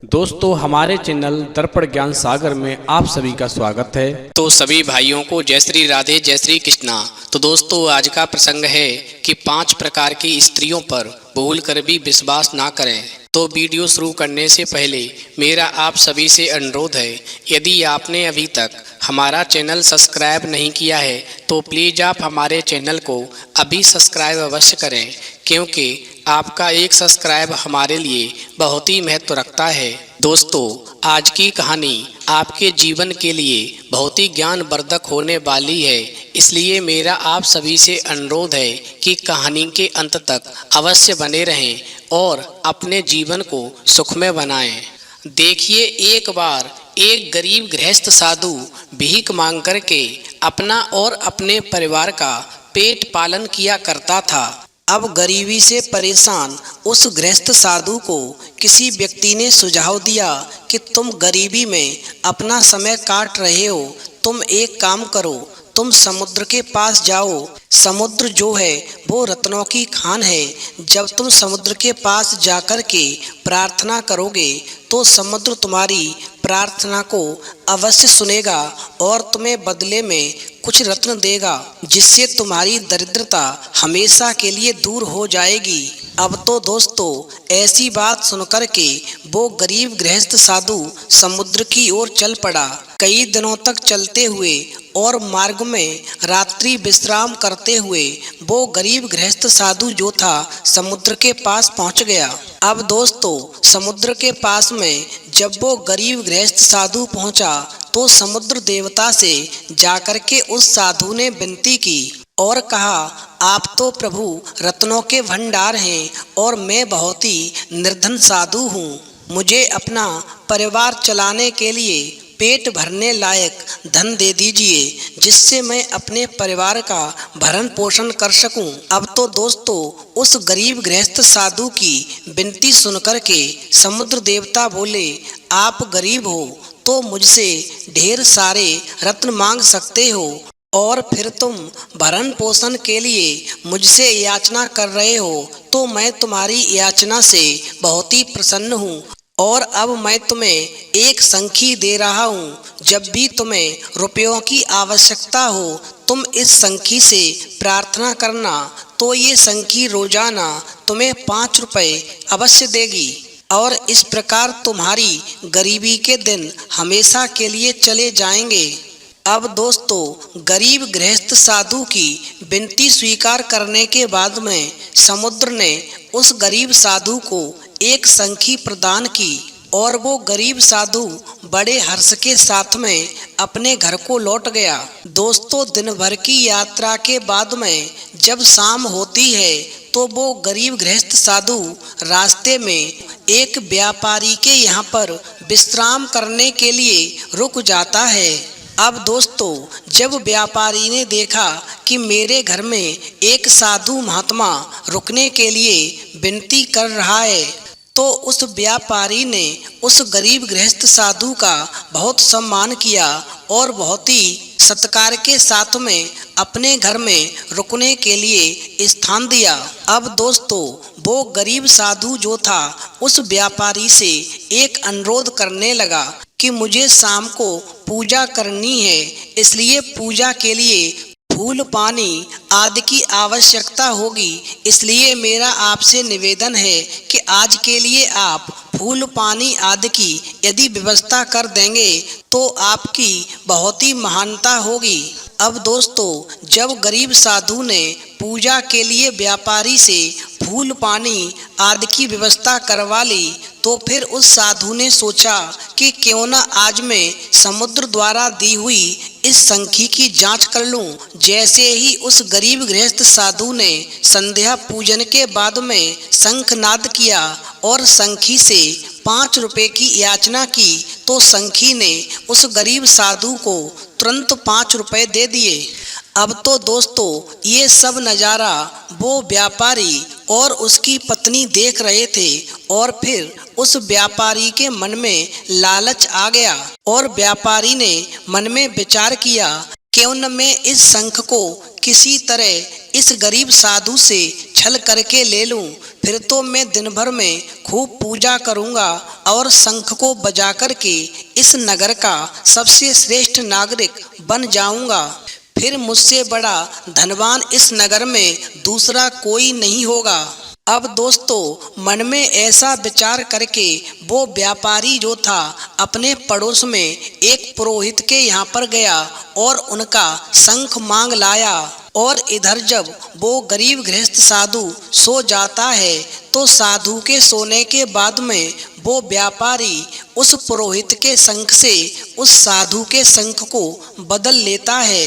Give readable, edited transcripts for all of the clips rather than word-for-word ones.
दोस्तों हमारे चैनल दर्पण ज्ञान सागर में आप सभी का स्वागत है। तो सभी भाइयों को जय श्री राधे जय श्री कृष्णा। तो दोस्तों आज का प्रसंग है कि 5 प्रकार की स्त्रियों पर भूल कर भी विश्वास ना करें। तो वीडियो शुरू करने से पहले मेरा आप सभी से अनुरोध है, यदि आपने अभी तक हमारा चैनल सब्सक्राइब नहीं किया है तो प्लीज़ आप हमारे चैनल को अभी सब्सक्राइब अवश्य करें, क्योंकि आपका एक सब्सक्राइब हमारे लिए बहुत ही महत्व रखता है। दोस्तों आज की कहानी आपके जीवन के लिए बहुत ही ज्ञानवर्धक होने वाली है, इसलिए मेरा आप सभी से अनुरोध है कि कहानी के अंत तक अवश्य बने रहें और अपने जीवन को सुखमय बनाएं। देखिए, एक बार एक गरीब गृहस्थ साधु भीख मांग करके अपना और अपने परिवार का पेट पालन किया करता था। अब गरीबी से परेशान उस गृहस्थ साधु को किसी व्यक्ति ने सुझाव दिया कि तुम गरीबी में अपना समय काट रहे हो, तुम एक काम करो, तुम समुद्र के पास जाओ। समुद्र जो है वो रत्नों की खान है। जब तुम समुद्र के पास जाकर के प्रार्थना करोगे तो समुद्र तुम्हारी प्रार्थना को अवश्य सुनेगा और तुम्हें बदले में कुछ रत्न देगा, जिससे तुम्हारी दरिद्रता हमेशा के लिए दूर हो जाएगी। अब तो दोस्तों ऐसी बात सुनकर के वो गरीब गृहस्थ साधु समुद्र की ओर चल पड़ा। कई दिनों तक चलते हुए और मार्ग में रात्रि विश्राम करते हुए वो गरीब गृहस्थ साधु जो था समुद्र के पास पहुंच गया। अब दोस्तों समुद्र के पास में जब वो गरीब गृहस्थ साधु पहुंचा तो समुद्र देवता से जाकर के उस साधु ने विनती की और कहा, आप तो प्रभु रत्नों के भंडार हैं और मैं बहुत ही निर्धन साधु हूँ। मुझे अपना परिवार चलाने के लिए पेट भरने लायक धन दे दीजिए, जिससे मैं अपने परिवार का भरण पोषण कर सकूं। अब तो दोस्तों उस गरीब गृहस्थ साधु की विनती सुनकर के समुद्र देवता बोले, आप गरीब हो तो मुझसे ढेर सारे रत्न मांग सकते हो और फिर तुम भरण पोषण के लिए मुझसे याचना कर रहे हो, तो मैं तुम्हारी याचना से बहुत ही प्रसन्न हूँ और अब मैं तुम्हें एक संखी दे रहा हूँ। जब भी तुम्हें रुपयों की आवश्यकता हो तुम इस संखी से प्रार्थना करना, तो ये संखी रोजाना तुम्हें 5 रुपए अवश्य देगी और इस प्रकार तुम्हारी गरीबी के दिन हमेशा के लिए चले जाएंगे। अब दोस्तों गरीब गृहस्थ साधु की विनती स्वीकार करने के बाद में समुद्र ने उस गरीब साधु को एक संखी प्रदान की और वो गरीब साधु बड़े हर्ष के साथ में अपने घर को लौट गया। दोस्तों दिन भर की यात्रा के बाद में जब शाम होती है तो वो गरीब गृहस्थ साधु रास्ते में एक व्यापारी के यहाँ पर विश्राम करने के लिए रुक जाता है। अब दोस्तों जब व्यापारी ने देखा कि मेरे घर में एक साधु महात्मा रुकने के लिए विनती कर रहा है, तो उस व्यापारी ने उस गरीब गृहस्थ साधु का बहुत सम्मान किया और बहुत ही सत्कार के साथ में अपने घर में रुकने के लिए स्थान दिया। अब दोस्तों वो गरीब साधु जो था उस व्यापारी से एक अनुरोध करने लगा कि मुझे शाम को पूजा करनी है, इसलिए पूजा के लिए फूल पानी आदि की आवश्यकता होगी, इसलिए मेरा आपसे निवेदन है कि आज के लिए आप फूल पानी आदि की यदि व्यवस्था कर देंगे तो आपकी बहुत ही महानता होगी। अब दोस्तों जब गरीब साधु ने पूजा के लिए व्यापारी से फूल पानी आदि की व्यवस्था करवा ली, तो फिर उस साधु ने सोचा कि क्यों न आज मैं समुद्र द्वारा दी हुई इस संखी की जांच कर लूं। जैसे ही उस गरीब गृहस्थ साधु ने संध्या पूजन के बाद में शंखनाद किया और संखी से 5 रुपए की याचना की, तो संखी ने उस गरीब साधु को तुरंत 5 रुपए दे दिए। अब तो दोस्तों ये सब नज़ारा वो व्यापारी और उसकी पत्नी देख रहे थे और फिर उस व्यापारी के मन में लालच आ गया और व्यापारी ने मन में विचार किया, क्यों न मैं इस शंख को किसी तरह इस गरीब साधु से छल करके ले लूं, फिर तो मैं दिन भर में खूब पूजा करूंगा और शंख को बजा करके इस नगर का सबसे श्रेष्ठ नागरिक बन जाऊंगा। फिर मुझसे बड़ा धनवान इस नगर में दूसरा कोई नहीं होगा। अब दोस्तों, मन में ऐसा विचार करके वो व्यापारी जो था अपने पड़ोस में एक पुरोहित के यहाँ पर गया और उनका शंख मांग लाया। और इधर जब वो गरीब गृहस्थ साधु सो जाता है तो साधु के सोने के बाद में वो व्यापारी उस पुरोहित के शंख से उस साधु के शंख को बदल लेता है।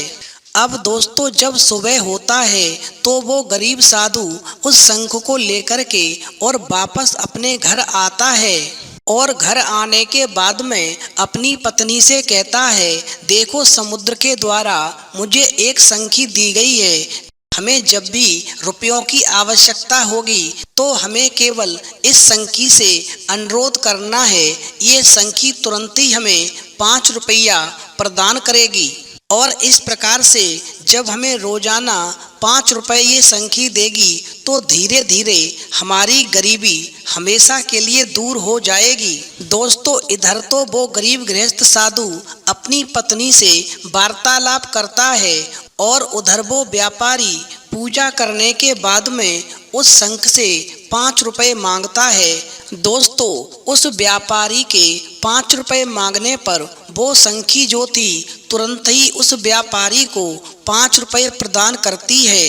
अब दोस्तों, जब सुबह होता है तो वो गरीब साधु उस शंख को लेकर के और वापस अपने घर आता है और घर आने के बाद में अपनी पत्नी से कहता है, देखो समुद्र के द्वारा मुझे एक शंखी दी गई है। हमें जब भी रुपयों की आवश्यकता होगी तो हमें केवल इस शंखी से अनुरोध करना है। ये शंखी तुरंत ही हमें 5 रुपया प्रदान करेगी। और इस प्रकार से जब हमें रोजाना 5 रुपए ये शंखी देगी तो धीरे धीरे हमारी गरीबी हमेशा के लिए दूर हो जाएगी। दोस्तों, इधर तो वो गरीब गृहस्थ साधु अपनी पत्नी से वार्तालाप करता है और उधर वो व्यापारी पूजा करने के बाद में उस शंख से 5 रुपए मांगता है। दोस्तों, उस व्यापारी के 5 रुपए मांगने पर वो शंखी जो थी तुरंत ही उस व्यापारी को 5 रुपए प्रदान करती है।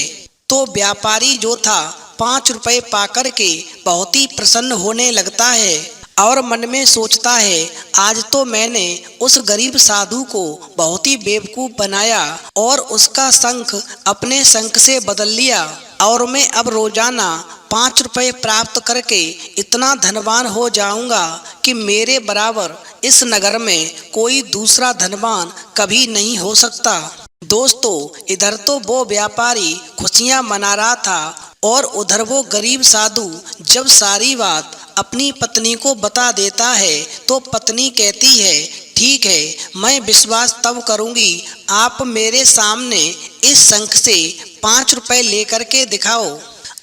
तो व्यापारी जो था 5 रुपए पाकर के बहुत ही प्रसन्न होने लगता है और मन में सोचता है, आज तो मैंने उस गरीब साधु को बहुत ही बेवकूफ बनाया और उसका शंख अपने शंख से बदल लिया और मैं अब रोजाना 5 रुपए प्राप्त करके इतना धनवान हो जाऊंगा कि मेरे बराबर इस नगर में कोई दूसरा धनवान कभी नहीं हो सकता। दोस्तों, इधर तो वो व्यापारी खुशियां मना रहा था और उधर वो गरीब साधु जब सारी बात अपनी पत्नी को बता देता है तो पत्नी कहती है, ठीक है, मैं विश्वास तब करूंगी, आप मेरे सामने इस शंख से 5 रुपए लेकर के दिखाओ।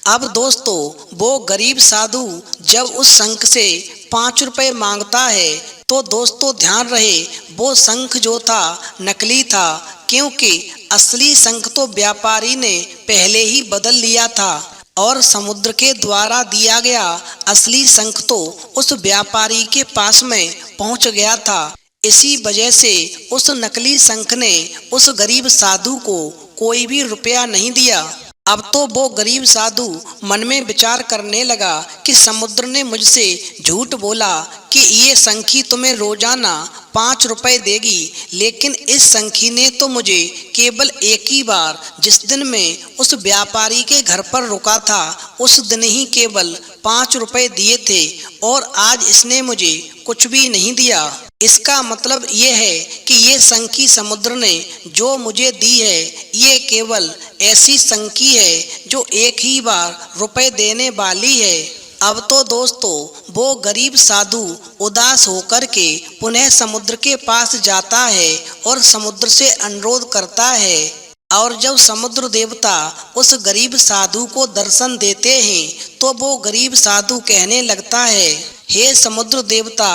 अब दोस्तों, वो गरीब साधु जब उस शंख से 5 रुपए मांगता है तो दोस्तों ध्यान रहे, वो शंख जो था नकली था, क्योंकि असली शंख तो व्यापारी ने पहले ही बदल लिया था और समुद्र के द्वारा दिया गया असली शंख तो उस व्यापारी के पास में पहुंच गया था। इसी वजह से उस नकली शंख ने उस गरीब साधु को कोई भी रुपया नहीं दिया। अब तो वो गरीब साधु मन में विचार करने लगा कि समुद्र ने मुझसे झूठ बोला कि ये शंखी तुम्हें रोजाना 5 रुपए देगी, लेकिन इस शंखी ने तो मुझे केवल एक ही बार, जिस दिन मैं उस व्यापारी के घर पर रुका था, उस दिन ही केवल 5 रुपए दिए थे और आज इसने मुझे कुछ भी नहीं दिया। इसका मतलब ये है कि ये शंखी समुद्र ने जो मुझे दी है ये केवल ऐसी शंखी है जो एक ही बार रुपए देने वाली है। अब तो दोस्तों, वो गरीब साधु उदास होकर के पुनः समुद्र के पास जाता है और समुद्र से अनुरोध करता है और जब समुद्र देवता उस गरीब साधु को दर्शन देते हैं तो वो गरीब साधु कहने लगता है, हे समुद्र देवता,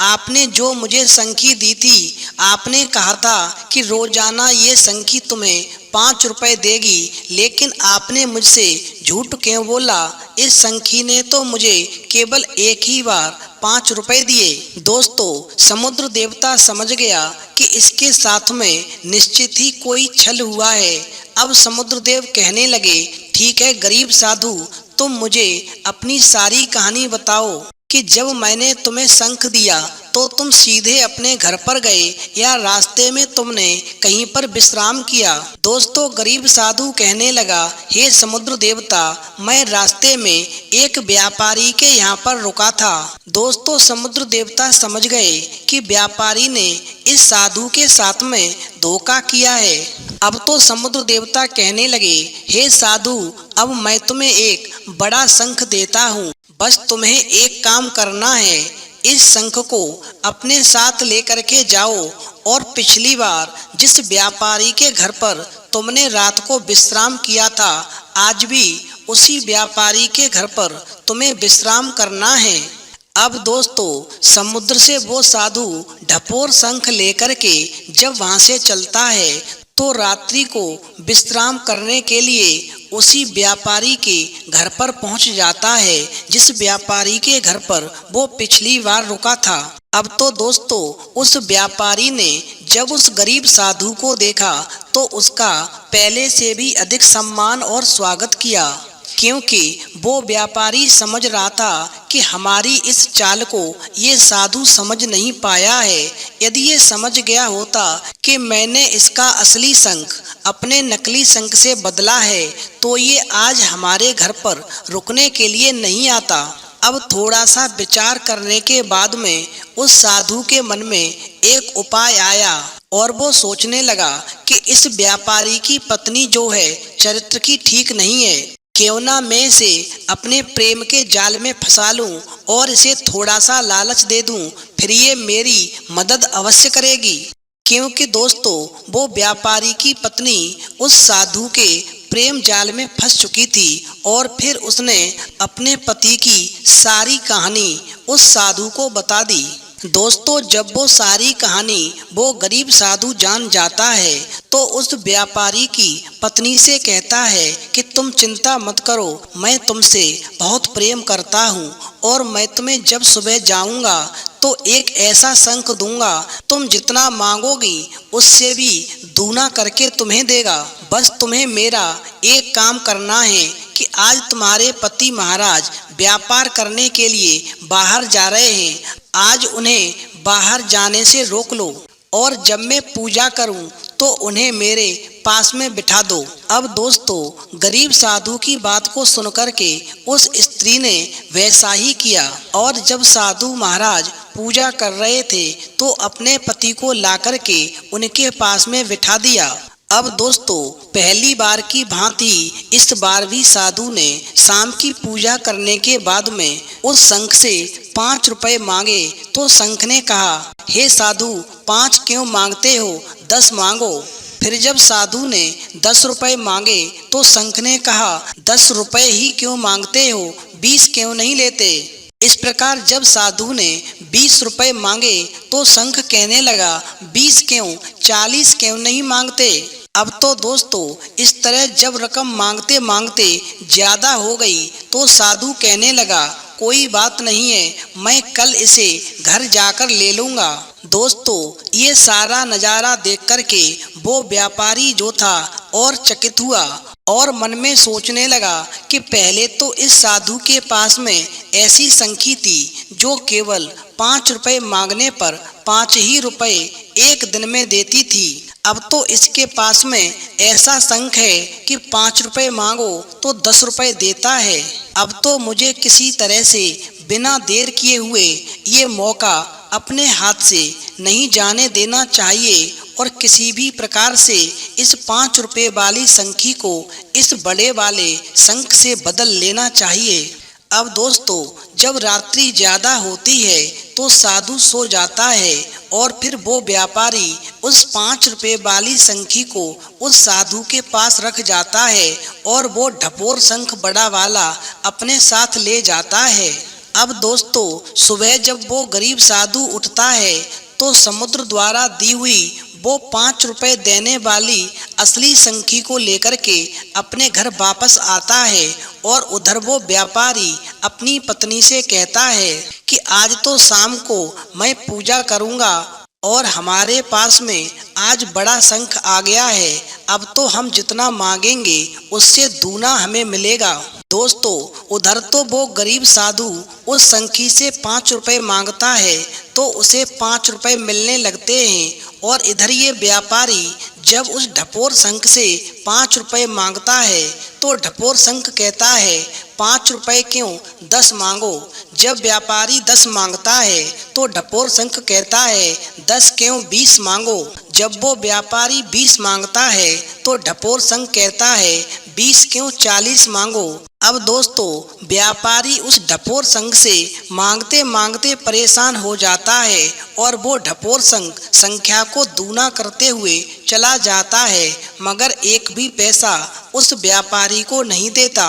आपने जो मुझे शंखी दी थी, आपने कहा था कि रोजाना ये शंखी तुम्हें 5 रुपए देगी, लेकिन आपने मुझसे झूठ क्यों बोला? इस शंखी ने तो मुझे केवल एक ही बार 5 रुपए दिए। दोस्तों, समुद्र देवता समझ गया कि इसके साथ में निश्चित ही कोई छल हुआ है। अब समुद्र देव कहने लगे, ठीक है गरीब साधु, तुम मुझे अपनी सारी कहानी बताओ कि जब मैंने तुम्हें शंख दिया तो तुम सीधे अपने घर पर गए या रास्ते में तुमने कहीं पर विश्राम किया? दोस्तों, गरीब साधु कहने लगा, हे समुद्र देवता, मैं रास्ते में एक व्यापारी के यहाँ पर रुका था। दोस्तों, समुद्र देवता समझ गए कि व्यापारी ने इस साधु के साथ में धोखा किया है। अब तो समुद्र देवता कहने लगे, हे साधु, अब मैं तुम्हें एक बड़ा शंख देता हूँ, बस तुम्हें एक काम करना है, इस शंख को अपने साथ लेकर के जाओ और पिछली बार जिस व्यापारी के घर पर तुमने रात को विश्राम किया था, आज भी उसी व्यापारी के घर पर तुम्हें विश्राम करना है। अब दोस्तों, समुद्र से वो साधु ढपोर शंख लेकर के जब वहां से चलता है तो रात्रि को विश्राम करने के लिए उसी व्यापारी के घर पर पहुंच जाता है जिस व्यापारी के घर पर वो पिछली बार रुका था। अब तो दोस्तों, उस व्यापारी ने जब उस गरीब साधु को देखा तो उसका पहले से भी अधिक सम्मान और स्वागत किया, क्योंकि वो व्यापारी समझ रहा था कि हमारी इस चाल को ये साधु समझ नहीं पाया है। यदि ये समझ गया होता कि मैंने इसका असली शंख अपने नकली शंख से बदला है तो ये आज हमारे घर पर रुकने के लिए नहीं आता। अब थोड़ा सा विचार करने के बाद में उस साधु के मन में एक उपाय आया और वो सोचने लगा कि इस व्यापारी की पत्नी जो है चरित्र की ठीक नहीं है, क्यों ना मैं इसे अपने प्रेम के जाल में फंसा लूं और इसे थोड़ा सा लालच दे दूं, फिर ये मेरी मदद अवश्य करेगी। क्योंकि दोस्तों, वो व्यापारी की पत्नी उस साधु के प्रेम जाल में फंस चुकी थी और फिर उसने अपने पति की सारी कहानी उस साधु को बता दी। दोस्तों, जब वो सारी कहानी वो गरीब साधु जान जाता है तो उस व्यापारी की पत्नी से कहता है कि तुम चिंता मत करो, मैं तुमसे बहुत प्रेम करता हूँ और मैं तुम्हें जब सुबह जाऊँगा तो एक ऐसा शंख दूंगा, तुम जितना मांगोगी उससे भी दूना करके तुम्हें देगा। बस तुम्हें मेरा एक काम करना है कि आज तुम्हारे पति महाराज व्यापार करने के लिए बाहर जा रहे हैं, आज उन्हें बाहर जाने से रोक लो और जब मैं पूजा करूं तो उन्हें मेरे पास में बिठा दो। अब दोस्तों, गरीब साधु की बात को सुनकर के उस स्त्री ने वैसा ही किया और जब साधु महाराज पूजा कर रहे थे तो अपने पति को लाकर के उनके पास में बिठा दिया। अब दोस्तों, पहली बार की भांति इस बार भी साधु ने शाम की पूजा करने के बाद में उस शंख से 5 रुपए मांगे तो शंख ने कहा, हे साधु, 5 क्यों मांगते हो, 10 मांगो। फिर जब साधु ने 10 रुपए मांगे तो शंख ने कहा, 10 रुपए ही क्यों मांगते हो, 20 क्यों नहीं लेते। इस प्रकार जब साधु ने 20 रुपए मांगे तो शंख कहने लगा, 20 क्यों, 40 क्यों नहीं मांगते। अब तो दोस्तों, इस तरह जब रकम मांगते मांगते ज्यादा हो गई तो साधु कहने लगा, कोई बात नहीं है, मैं कल इसे घर जाकर ले लूँगा। दोस्तों, ये सारा नज़ारा देख कर के वो व्यापारी जो था और चकित हुआ और मन में सोचने लगा कि पहले तो इस साधु के पास में ऐसी शंखी थी जो केवल 5 रुपए मांगने पर 5 ही रुपए एक दिन में देती थी। अब तो इसके पास में ऐसा शंख है कि 5 रुपए मांगो तो 10 रुपए देता है। अब तो मुझे किसी तरह से बिना देर किए हुए ये मौका अपने हाथ से नहीं जाने देना चाहिए और किसी भी प्रकार से इस 5 रुपए वाली शंखी को इस बड़े वाले शंख से बदल लेना चाहिए। अब दोस्तों, जब रात्रि ज़्यादा होती है तो साधु सो जाता है और फिर वो व्यापारी उस 5 रुपए वाली शंखी को उस साधु के पास रख जाता है और वो ढपोर शंख बड़ा वाला अपने साथ ले जाता है। अब दोस्तों, सुबह जब वो गरीब साधु उठता है तो समुद्र द्वारा दी हुई वो 5 रुपए देने वाली असली शंखी को लेकर के अपने घर वापस आता है और उधर वो व्यापारी अपनी पत्नी से कहता है कि आज तो शाम को मैं पूजा करूँगा और हमारे पास में आज बड़ा शंख आ गया है, अब तो हम जितना मांगेंगे उससे दूना हमें मिलेगा। दोस्तों, उधर तो वो गरीब साधु उस शंखी से 5 रुपए मांगता है तो उसे 5 रुपए मिलने लगते हैं और इधर ये व्यापारी जब उस ढपोर शंख से 5 रुपए मांगता है तो ढपोर शंख कहता है, 5 रुपए क्यों, 10 मांगो। जब व्यापारी 10 मांगता है तो ढपोर शंख कहता है, 10 क्यों, 20 मांगो। जब वो व्यापारी 20 मांगता है तो ढपोर शंख कहता है, 20 क्यों, 40 मांगो। अब दोस्तों, व्यापारी उस ढपोर शंख से मांगते मांगते परेशान हो जाता है और वो ढपोर शंख संख्या को दूना करते हुए चला जाता है, मगर एक भी पैसा उस व्यापारी को नहीं देता।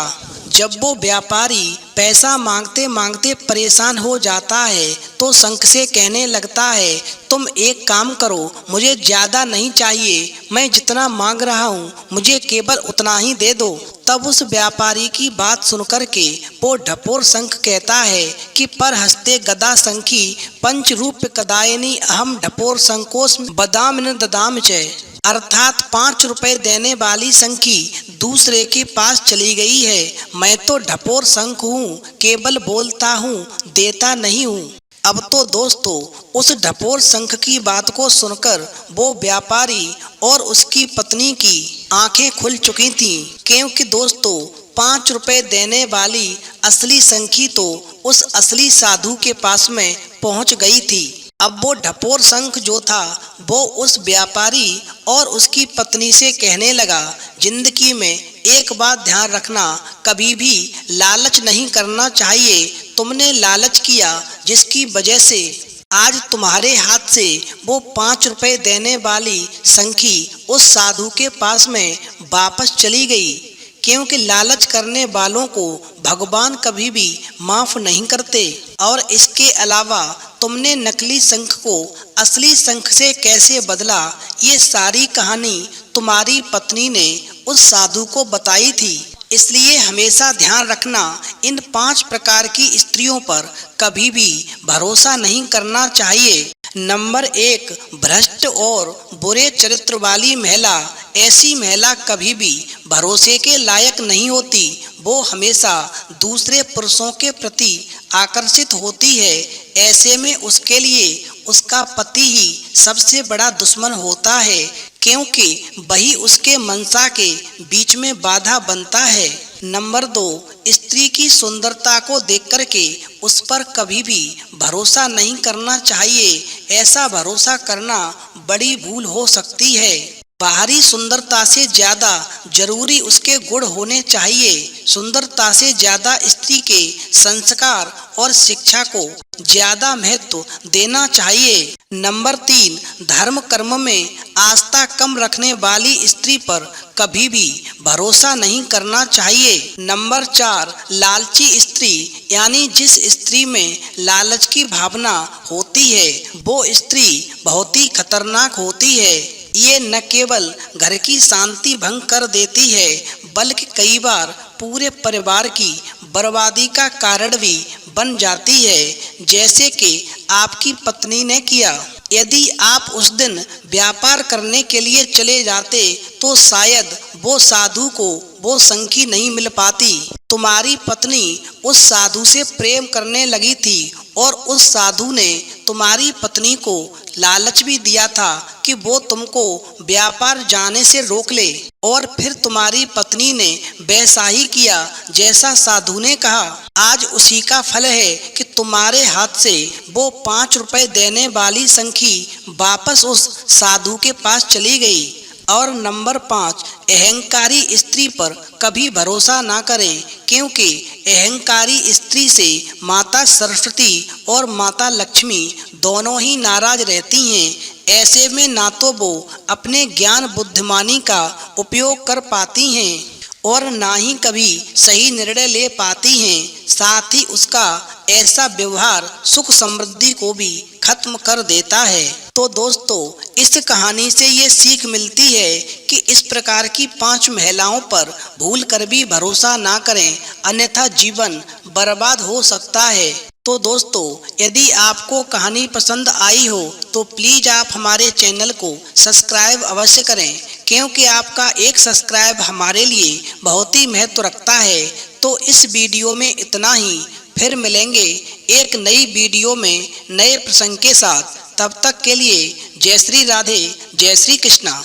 जब वो व्यापारी पैसा मांगते मांगते परेशान हो जाता है तो शंख से कहने लगता है, तुम एक काम करो, मुझे ज्यादा नहीं चाहिए, मैं जितना मांग रहा हूँ मुझे केवल उतना ही दे दो। तब उस व्यापारी की बात सुनकर के वो ढपोर शंख कहता है कि पर हस्ते गदा शंखी पंच रूप कदायनी अहम ढपोर शंकोस बदाम न ददाम च, अर्थात 5 रुपए देने वाली शंखी दूसरे के पास चली गई है। मैं तो ढपोर शंख हूँ, केवल बोलता हूँ, देता नहीं हूँ। अब तो दोस्तों उस ढपोर शंख की बात को सुनकर वो व्यापारी और उसकी पत्नी की आंखें खुल चुकी थीं, क्योंकि दोस्तों 5 रुपए देने वाली असली शंखी तो उस असली साधु के पास में पहुंच गई थी। अब वो ढपोर शंख जो था वो उस व्यापारी और उसकी पत्नी से कहने लगा, जिंदगी में एक बात ध्यान रखना, कभी भी लालच नहीं करना चाहिए। तुमने लालच किया जिसकी वजह से आज तुम्हारे हाथ से वो 5 रुपए देने वाली शंखी उस साधु के पास में वापस चली गई, क्योंकि लालच करने वालों को भगवान कभी भी माफ नहीं करते। और इसके अलावा तुमने नकली शंख को असली शंख से कैसे बदला, ये सारी कहानी तुम्हारी पत्नी ने उस साधु को बताई थी। इसलिए हमेशा ध्यान रखना, इन 5 प्रकार की स्त्रियों पर कभी भी भरोसा नहीं करना चाहिए। नंबर 1, भ्रष्ट और बुरे चरित्र वाली महिला। ऐसी महिला कभी भी भरोसे के लायक नहीं होती। वो हमेशा दूसरे पुरुषों के प्रति आकर्षित होती है। ऐसे में उसके लिए उसका पति ही सबसे बड़ा दुश्मन होता है, क्योंकि वही उसके मनसा के बीच में बाधा बनता है। नंबर 2, स्त्री की सुंदरता को देख करके उस पर कभी भी भरोसा नहीं करना चाहिए। ऐसा भरोसा करना बड़ी भूल हो सकती है। बाहरी सुंदरता से ज्यादा जरूरी उसके गुण होने चाहिए। सुंदरता से ज्यादा स्त्री के संस्कार और शिक्षा को ज्यादा महत्व देना चाहिए। नंबर 3, धर्म कर्म में आस्था कम रखने वाली स्त्री पर कभी भी भरोसा नहीं करना चाहिए। नंबर 4, लालची स्त्री, यानी जिस स्त्री में लालच की भावना होती है वो स्त्री बहुत ही खतरनाक होती है। ये न केवल घर की शांति भंग कर देती है, बल्कि कई बार पूरे परिवार की बर्बादी का कारण भी बन जाती है, जैसे कि आपकी पत्नी ने किया। यदि आप उस दिन व्यापार करने के लिए चले जाते तो शायद वो साधु को वो शंखी नहीं मिल पाती। तुम्हारी पत्नी उस साधु से प्रेम करने लगी थी और उस साधु ने तुम्हारी पत्नी को लालच भी दिया था कि वो तुमको व्यापार जाने से रोक ले, और फिर तुम्हारी पत्नी ने वैसा ही किया जैसा साधु ने कहा। आज उसी का फल है कि तुम्हारे हाथ से वो 5 रुपए देने वाली शंखी वापस उस साधु के पास चली गई। और नंबर 5, अहंकारी स्त्री पर कभी भरोसा ना करें, क्योंकि अहंकारी स्त्री से माता सरस्वती और माता लक्ष्मी दोनों ही नाराज रहती हैं। ऐसे में ना तो वो अपने ज्ञान बुद्धिमानी का उपयोग कर पाती हैं और ना ही कभी सही निर्णय ले पाती हैं। साथ ही उसका ऐसा व्यवहार सुख समृद्धि को भी खत्म कर देता है। तो दोस्तों इस कहानी से ये सीख मिलती है कि इस प्रकार की 5 महिलाओं पर भूल कर भी भरोसा ना करें, अन्यथा जीवन बर्बाद हो सकता है। तो दोस्तों यदि आपको कहानी पसंद आई हो तो प्लीज़ आप हमारे चैनल को सब्सक्राइब अवश्य करें, क्योंकि आपका एक सब्सक्राइब हमारे लिए बहुत ही महत्व रखता है। तो इस वीडियो में इतना ही, फिर मिलेंगे एक नई वीडियो में नए प्रसंग के साथ। तब तक के लिए जय श्री राधे, जय श्री कृष्णा।